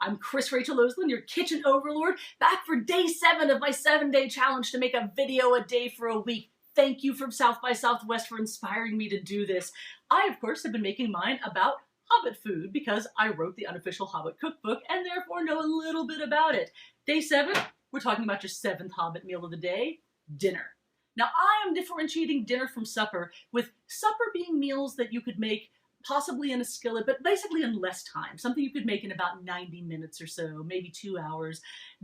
I'm Chris-Rachael, your Kitchen Overlord, back for day 7 of my 7-day challenge to make a video a day for a week. Thank you from South by Southwest for inspiring me to do this. I, of course, have been making mine about Hobbit food because I wrote the Unofficial Hobbit Cookbook and therefore know a little bit about it. Day 7, we're talking about your 7th Hobbit meal of the day, dinner. Now, I am differentiating dinner from supper, with supper being meals that you could make possibly in a skillet, but basically in less time. Something you could make in about 90 minutes or so, maybe 2 hours.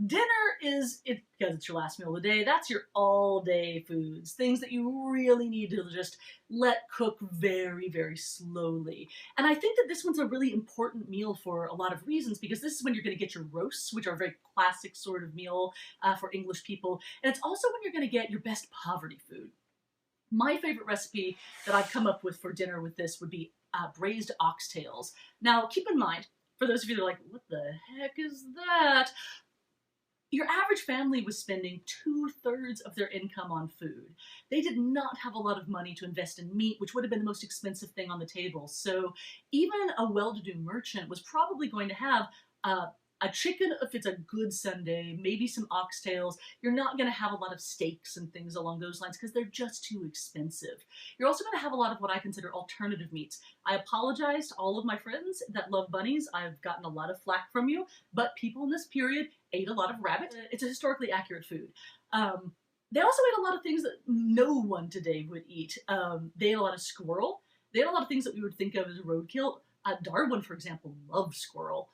Dinner is, because it's your last meal of the day, that's your all-day foods. Things that you really need to just let cook very, very slowly. And I think that this one's a really important meal for a lot of reasons, because this is when you're going to get your roasts, which are a very classic sort of meal for English people. And it's also when you're going to get your best poverty food. My favorite recipe that I've come up with for dinner with this would be braised oxtails. Now, keep in mind, for those of you that are like, what the heck is that? Your average family was spending 2/3 of their income on food. They did not have a lot of money to invest in meat, which would have been the most expensive thing on the table. So even a well-to-do merchant was probably going to have a chicken if it's a good Sunday, maybe some oxtails. You're not going to have a lot of steaks and things along those lines because they're just too expensive. You're also going to have a lot of what I consider alternative meats. I apologize to all of my friends that love bunnies. I've gotten a lot of flack from you, but people in this period ate a lot of rabbit. It's a historically accurate food. They also ate a lot of things that no one today would eat. They ate a lot of squirrel. They ate a lot of things that we would think of as roadkill. Darwin, for example, loved squirrel.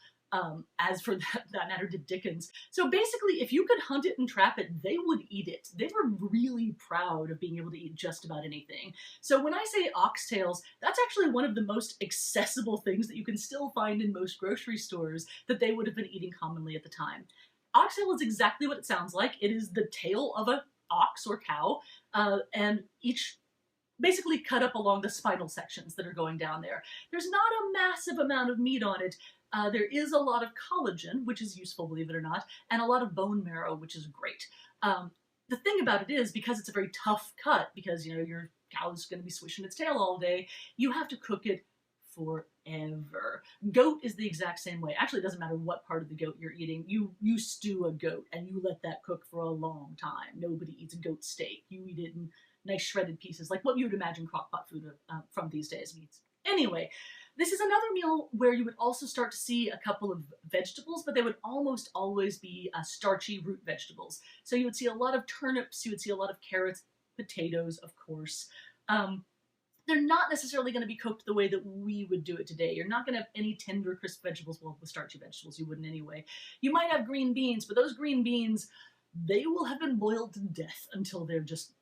As for that matter did Dickens. So basically, if you could hunt it and trap it, they would eat it. They were really proud of being able to eat just about anything. So when I say oxtails, that's actually one of the most accessible things that you can still find in most grocery stores that they would have been eating commonly at the time. Oxtail is exactly what it sounds like. It is the tail of an ox or cow, and each basically cut up along the spinal sections that are going down there. There's not a massive amount of meat on it. There is a lot of collagen, which is useful, believe it or not, and a lot of bone marrow, which is great. The thing about it is, because it's a very tough cut, because your cow's going to be swishing its tail all day, you have to cook it forever. Goat is the exact same way. Actually, it doesn't matter what part of the goat you're eating. You stew a goat and you let that cook for a long time. Nobody eats a goat steak. You eat it in nice shredded pieces, like what you would imagine crock-pot food from these days. Anyway, this is another meal where you would also start to see a couple of vegetables, but they would almost always be starchy root vegetables. So you would see a lot of turnips, you would see a lot of carrots, potatoes, of course. They're not necessarily going to be cooked the way that we would do it today. You're not going to have any tender, crisp vegetables. Well, with starchy vegetables, you wouldn't anyway. You might have green beans, but those green beans, they will have been boiled to death until they're just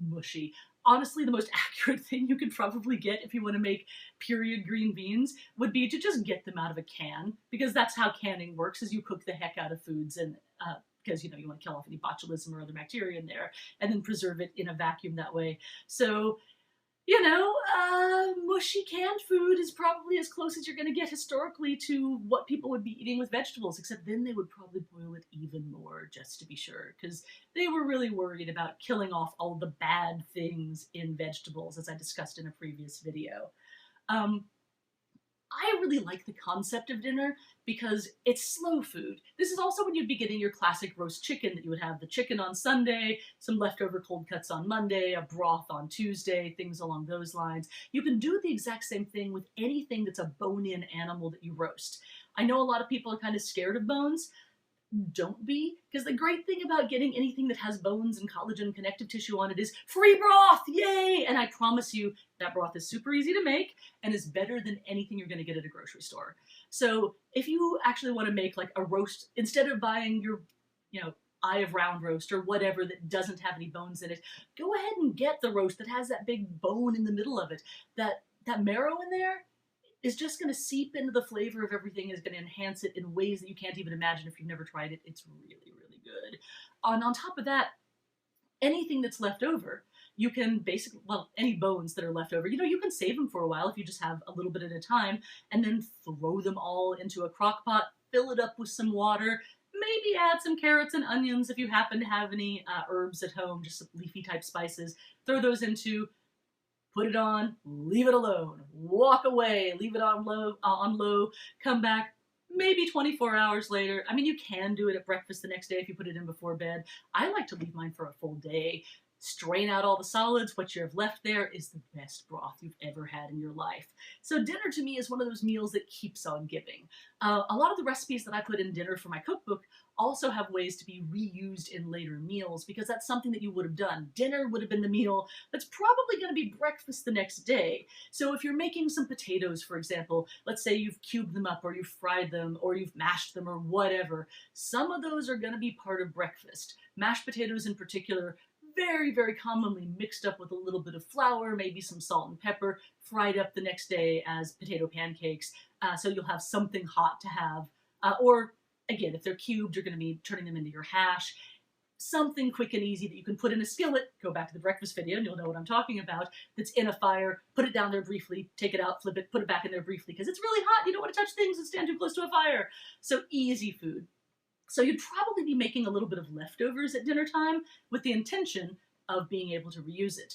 mushy. Honestly, the most accurate thing you could probably get if you want to make period green beans would be to just get them out of a can, because that's how canning works, is you cook the heck out of foods, and because you want to kill off any botulism or other bacteria in there, and then preserve it in a vacuum that way. So mushy canned food is probably as close as you're going to get historically to what people would be eating with vegetables, except then they would probably boil it even more just to be sure, because they were really worried about killing off all the bad things in vegetables, as I discussed in a previous video. I really like the concept of dinner because it's slow food. This is also when you'd be getting your classic roast chicken, that you would have the chicken on Sunday, some leftover cold cuts on Monday, a broth on Tuesday, things along those lines. You can do the exact same thing with anything that's a bone-in animal that you roast. I know a lot of people are kind of scared of bones. Don't be, because the great thing about getting anything that has bones and collagen and connective tissue on it is free broth, yay! And I promise you that broth is super easy to make and is better than anything you're going to get at a grocery store. So if you actually want to make like a roast, instead of buying your, eye of round roast or whatever that doesn't have any bones in it, go ahead and get the roast that has that big bone in the middle of it. That marrow in there is just going to seep into the flavor of everything, is going to enhance it in ways that you can't even imagine if you've never tried it. It's really, really good. And on top of that, anything that's left over, you can basically, any bones that are left over, you can save them for a while if you just have a little bit at a time, and then throw them all into a crock pot, fill it up with some water, maybe add some carrots and onions if you happen to have any herbs at home, just some leafy type spices, throw those into, put it on, leave it alone, walk away, leave it on low, come back, maybe 24 hours later. I mean, you can do it at breakfast the next day if you put it in before bed. I like to leave mine for a full day. Strain out all the solids. What you have left there is the best broth you've ever had in your life. So dinner to me is one of those meals that keeps on giving. A lot of the recipes that I put in dinner for my cookbook also have ways to be reused in later meals, because that's something that you would have done. Dinner would have been the meal that's probably going to be breakfast the next day. So if you're making some potatoes, for example, let's say you've cubed them up or you've fried them or you've mashed them or whatever, some of those are going to be part of breakfast. Mashed potatoes in particular, very, very commonly mixed up with a little bit of flour, maybe some salt and pepper, fried up the next day as potato pancakes. So you'll have something hot to have. Or again, if they're cubed, you're going to be turning them into your hash. Something quick and easy that you can put in a skillet, go back to the breakfast video and you'll know what I'm talking about, that's in a fire, put it down there briefly, take it out, flip it, put it back in there briefly, because it's really hot, you don't want to touch things and stand too close to a fire. So easy food. So you'd probably be making a little bit of leftovers at dinner time with the intention of being able to reuse it.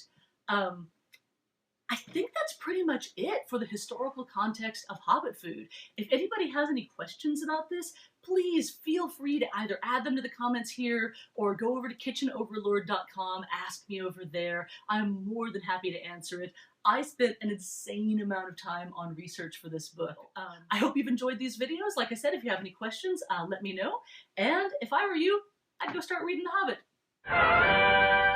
I think that's pretty much it for the historical context of Hobbit food. If anybody has any questions about this, please feel free to either add them to the comments here or go over to kitchenoverlord.com, ask me over there. I'm more than happy to answer it. I spent an insane amount of time on research for this book. I hope you've enjoyed these videos. Like I said, if you have any questions, let me know. And if I were you, I'd go start reading The Hobbit.